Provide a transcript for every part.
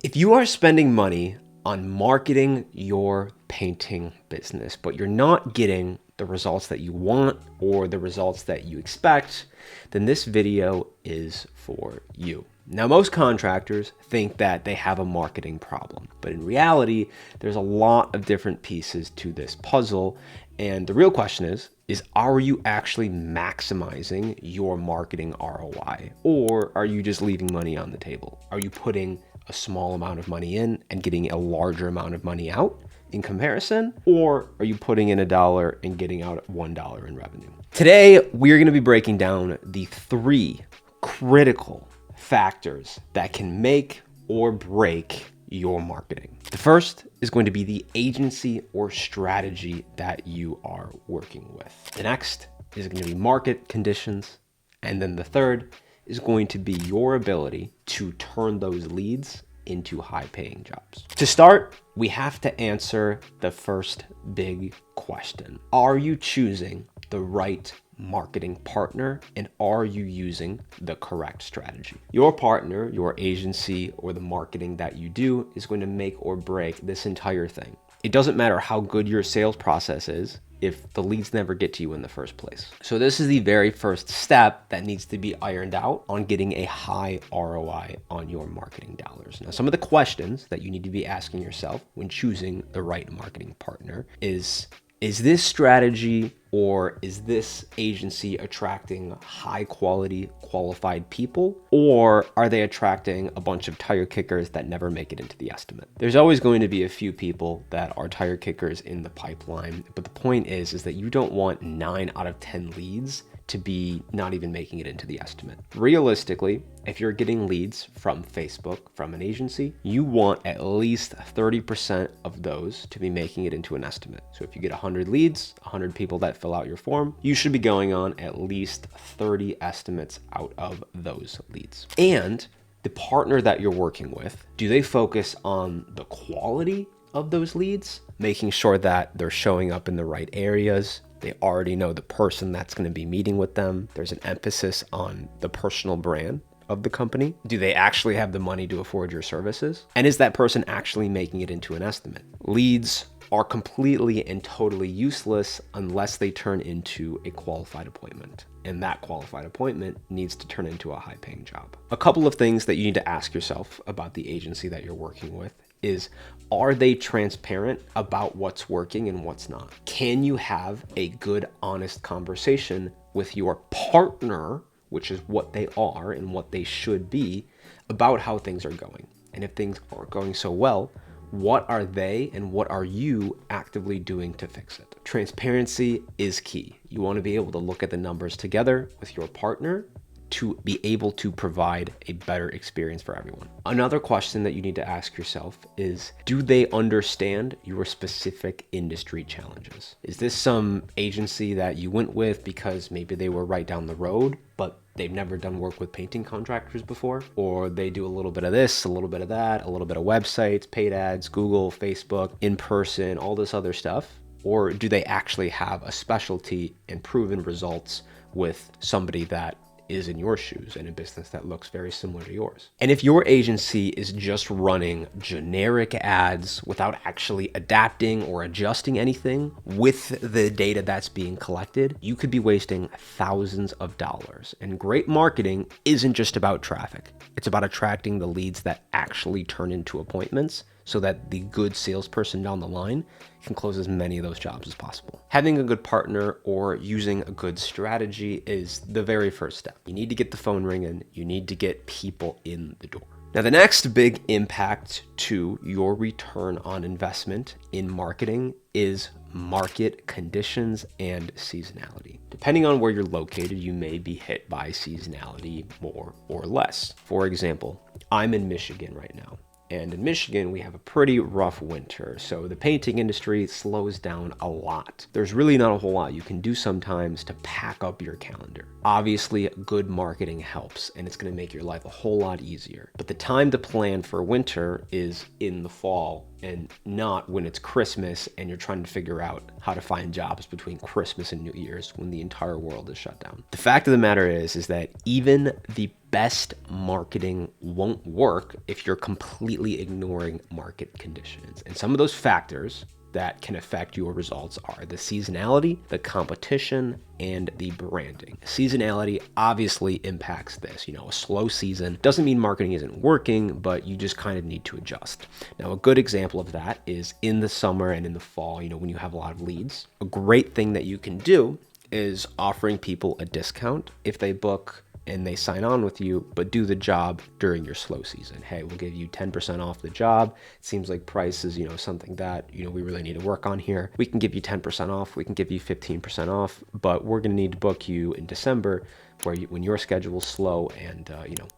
If you are spending money on marketing your painting business, but you're not getting the results that you want or the results that you expect, then this video is for you. Now, most contractors think that they have a marketing problem, but in reality, there's a lot of different pieces to this puzzle. And the real question is are you actually maximizing your marketing ROI? Or are you just leaving money on the table? Are you putting a small amount of money in and getting a larger amount of money out in comparison? Or are you putting in $1 and getting out $1 in revenue? Today, we're gonna be breaking down the 3 critical factors that can make or break your marketing. The first is going to be the agency or strategy that you are working with. The next is going to be market conditions. And then the third is going to be your ability to turn those leads into high-paying jobs. To start, we have to answer the first big question. Are you choosing the right marketing partner, and are you using the correct strategy? Your partner, your agency, or the marketing that you do is going to make or break this entire thing. It doesn't matter how good your sales process is if the leads never get to you in the first place. So this is the very first step that needs to be ironed out on getting a high ROI on your marketing dollars. Now, some of the questions that you need to be asking yourself when choosing the right marketing partner is this strategy or is this agency attracting high quality qualified people, or are they attracting a bunch of tire kickers that never make it into the estimate? There's always going to be a few people that are tire kickers in the pipeline, but the point is that you don't want 9 out of 10 leads to be not even making it into the estimate. Realistically, if you're getting leads from Facebook, from an agency, you want at least 30% of those to be making it into an estimate. So if you get 100 leads, 100 people that fill out your form, you should be going on at least 30 estimates out of those leads. And the partner that you're working with, do they focus on the quality of those leads, making sure that they're showing up in the right areas? They already know the person that's going to be meeting with them. There's an emphasis on the personal brand of the company. Do they actually have the money to afford your services? And is that person actually making it into an estimate? Leads are completely and totally useless unless they turn into a qualified appointment. And that qualified appointment needs to turn into a high-paying job. A couple of things that you need to ask yourself about the agency that you're working with is, are they transparent about what's working and what's not? Can you have a good, honest conversation with your partner, which is what they are and what they should be, about how things are going? And if things aren't going so well, what are they and what are you actively doing to fix it? Transparency is key. You want to be able to look at the numbers together with your partner to be able to provide a better experience for everyone. Another question that you need to ask yourself is, do they understand your specific industry challenges? Is this some agency that you went with because maybe they were right down the road, but they've never done work with painting contractors before? Or they do a little bit of this, a little bit of that, a little bit of websites, paid ads, Google, Facebook, in person, all this other stuff? Or do they actually have a specialty and proven results with somebody that is in your shoes in a business that looks very similar to yours? And if your agency is just running generic ads without actually adapting or adjusting anything with the data that's being collected, you could be wasting thousands of dollars. And great marketing isn't just about traffic. It's about attracting the leads that actually turn into appointments so that the good salesperson down the line can close as many of those jobs as possible. Having a good partner or using a good strategy is the very first step. You need to get the phone ringing. You need to get people in the door. Now, the next big impact to your return on investment in marketing is market conditions and seasonality. Depending on where you're located, you may be hit by seasonality more or less. For example, I'm in Michigan right now. And in Michigan, we have a pretty rough winter, so the painting industry slows down a lot. There's really not a whole lot you can do sometimes to pack up your calendar. Obviously, good marketing helps, and it's going to make your life a whole lot easier. But the time to plan for winter is in the fall and not when it's Christmas and you're trying to figure out how to find jobs between Christmas and New Year's when the entire world is shut down. The fact of the matter is that even the best marketing won't work if you're completely ignoring market conditions. And some of those factors that can affect your results are the seasonality, the competition, and the branding. Seasonality obviously impacts this. A slow season doesn't mean marketing isn't working, but you just kind of need to adjust. Now, a good example of that is in the summer and in the fall, when you have a lot of leads. A great thing that you can do is offering people a discount if they book and they sign on with you, but do the job during your slow season. Hey, we'll give you 10% off the job. It seems like price is, something that, we really need to work on here. We can give you 10% off. We can give you 15% off, but we're going to need to book you in December when your schedule is slow and,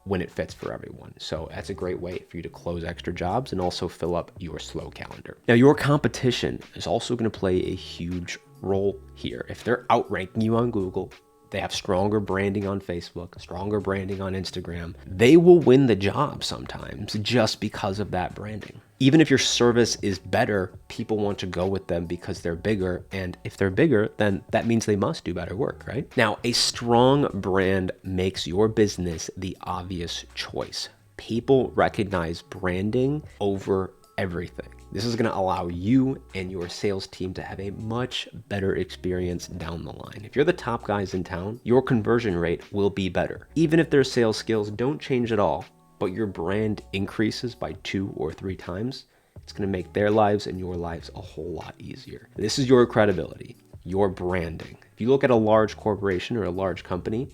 when it fits for everyone. So that's a great way for you to close extra jobs and also fill up your slow calendar. Now, your competition is also going to play a huge role here. If they're outranking you on Google, they have stronger branding on Facebook, stronger branding on Instagram, they will win the job sometimes just because of that branding. Even if your service is better, people want to go with them because they're bigger. And if they're bigger, then that means they must do better work, right? Now, a strong brand makes your business the obvious choice. People recognize branding over everything. This is going to allow you and your sales team to have a much better experience down the line. If you're the top guys in town, your conversion rate will be better. Even if their sales skills don't change at all, but your brand increases by 2 or 3 times, it's going to make their lives and your lives a whole lot easier. This is your credibility, your branding. If you look at a large corporation or a large company,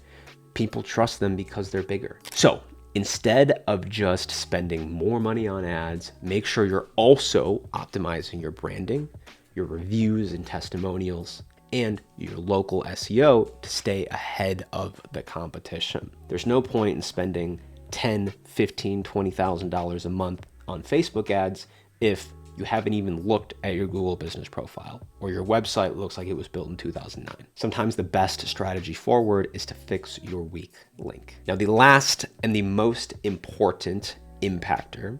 people trust them because they're bigger. So, instead of just spending more money on ads, make sure you're also optimizing your branding, your reviews and testimonials, and your local SEO to stay ahead of the competition. There's no point in spending $10,000, $15,000, $20,000 a month on Facebook ads if you haven't even looked at your Google business profile or your website looks like it was built in 2009. Sometimes the best strategy forward is to fix your weak link. Now, the last and the most important impactor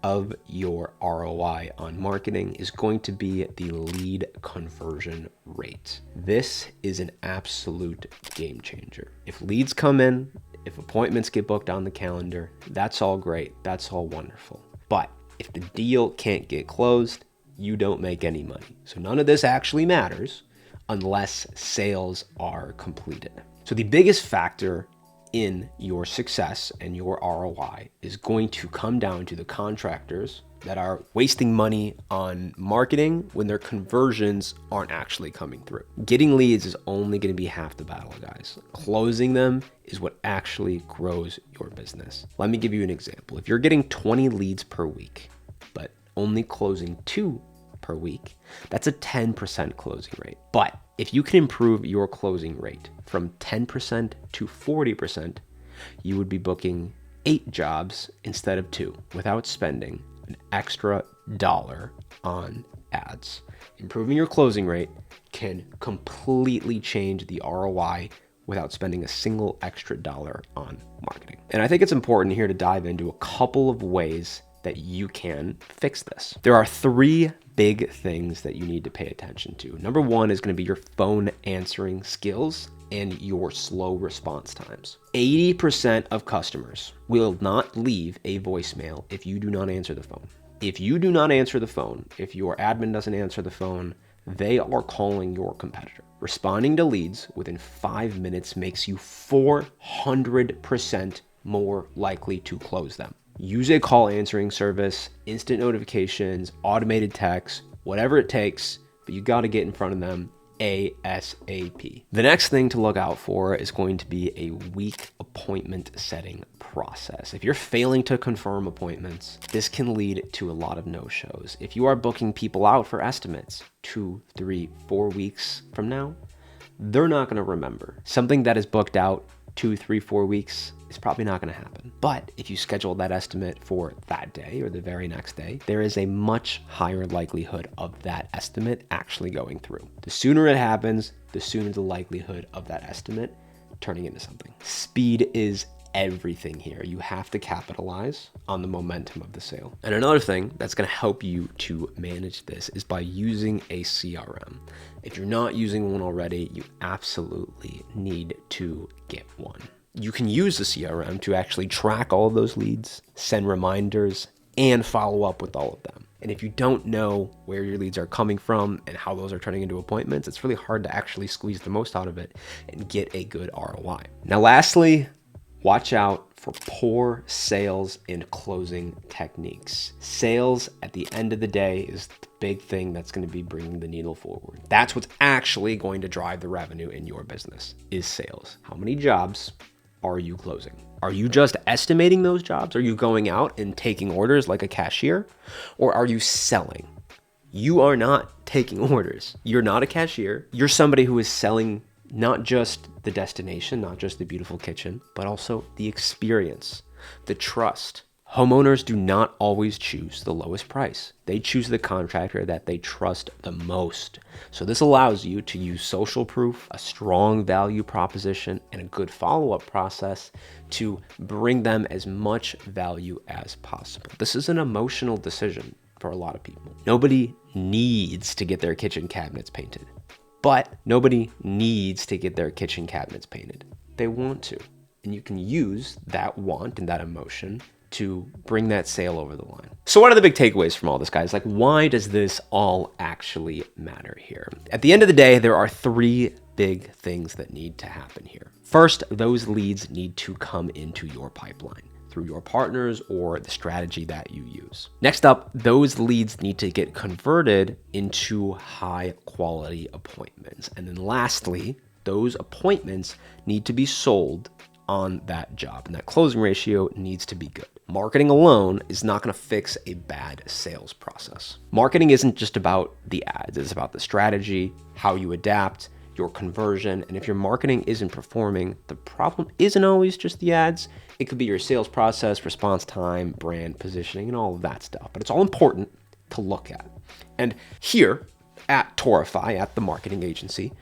of your ROI on marketing is going to be the lead conversion rate. This is an absolute game changer. If leads come in, if appointments get booked on the calendar, that's all great. That's all wonderful. But if the deal can't get closed, you don't make any money. So none of this actually matters unless sales are completed. So the biggest factor in your success and your ROI is going to come down to the contractors that are wasting money on marketing when their conversions aren't actually coming through. Getting leads is only going to be half the battle, guys. Closing them is what actually grows your business. Let me give you an example. If you're getting 20 leads per week, but only closing 2 per week, that's a 10% closing rate. But if you can improve your closing rate from 10% to 40%, you would be booking 8 jobs instead of 2 without spending an extra dollar on ads. Improving your closing rate can completely change the ROI without spending a single extra dollar on marketing. And I think it's important here to dive into a couple of ways that you can fix this. There are 3 big things that you need to pay attention to. Number 1 is going to be your phone answering skills and your slow response times. 80% of customers will not leave a voicemail if you do not answer the phone. If you do not answer the phone, if your admin doesn't answer the phone, they are calling your competitor. Responding to leads within 5 minutes makes you 400% more likely to close them. Use a call answering service, instant notifications, automated text, whatever it takes, but you got to get in front of them ASAP. The next thing to look out for is going to be a weak appointment setting process. If you're failing to confirm appointments, this can lead to a lot of no-shows. If you are booking people out for estimates 2, 3, 4 weeks from now, they're not going to remember. Something that is booked out 2, 3, 4 weeks is probably not going to happen. But if you schedule that estimate for that day or the very next day, there is a much higher likelihood of that estimate actually going through. The sooner it happens, the sooner the likelihood of that estimate turning into something. Speed is everything here. You have to capitalize on the momentum of the sale. And another thing that's going to help you to manage this is by using a CRM. If you're not using one already, you absolutely need to get one. You can use the CRM to actually track all of those leads, send reminders, and follow up with all of them. And if you don't know where your leads are coming from and how those are turning into appointments, it's really hard to actually squeeze the most out of it and get a good ROI. Now, lastly, watch out for poor sales and closing techniques. Sales at the end of the day is the big thing that's going to be bringing the needle forward. That's what's actually going to drive the revenue in your business is sales. How many jobs are you closing? Are you just estimating those jobs? Are you going out and taking orders like a cashier? Or are you selling? You are not taking orders. You're not a cashier. You're somebody who is selling not just the destination, not just the beautiful kitchen, but also the experience, the trust. Homeowners do not always choose the lowest price. They choose the contractor that they trust the most. So this allows you to use social proof, a strong value proposition, and a good follow-up process to bring them as much value as possible. This is an emotional decision for a lot of people. Nobody needs to get their kitchen cabinets painted, but nobody needs to get their kitchen cabinets painted. They want to, and you can use that want and that emotion to bring that sale over the line. So what are the big takeaways from all this, guys? Like, why does this all actually matter here? At the end of the day, there are three big things that need to happen here. First, those leads need to come into your pipeline through your partners or the strategy that you use. Next up, those leads need to get converted into high quality appointments. And then lastly, those appointments need to be sold on that job, and that closing ratio needs to be good. Marketing alone is not going to fix a bad sales process. Marketing isn't just about the ads, it's about the strategy, how you adapt, your conversion, and if your marketing isn't performing, the problem isn't always just the ads. It could be your sales process, response time, brand positioning, and all of that stuff, but it's all important to look at. And here at Taurify, at the marketing agency,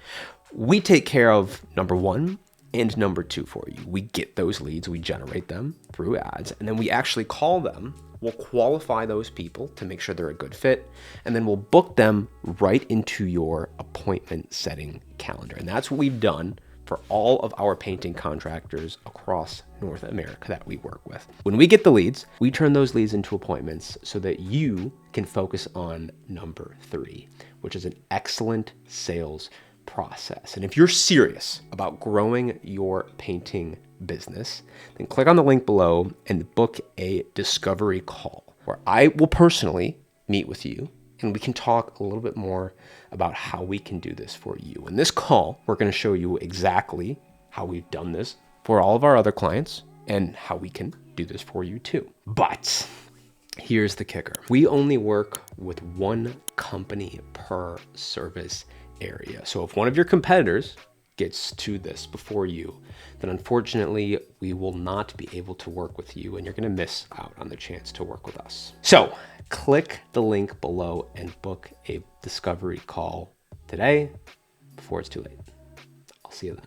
we take care of number one, and number two for you. We get those leads, we generate them through ads, and then we actually call them. We'll qualify those people to make sure they're a good fit, and then we'll book them right into your appointment setting calendar. And that's what we've done for all of our painting contractors across North America that we work with. When we get the leads, we turn those leads into appointments so that you can focus on number three, which is an excellent sales process. And if you're serious about growing your painting business, then click on the link below and book a discovery call where I will personally meet with you and we can talk a little bit more about how we can do this for you. In this call, we're going to show you exactly how we've done this for all of our other clients and how we can do this for you too. But here's the kicker. We only work with one company per service area. So if one of your competitors gets to this before you, then unfortunately we will not be able to work with you and you're going to miss out on the chance to work with us. So click the link below and book a discovery call today before it's too late. I'll see you then.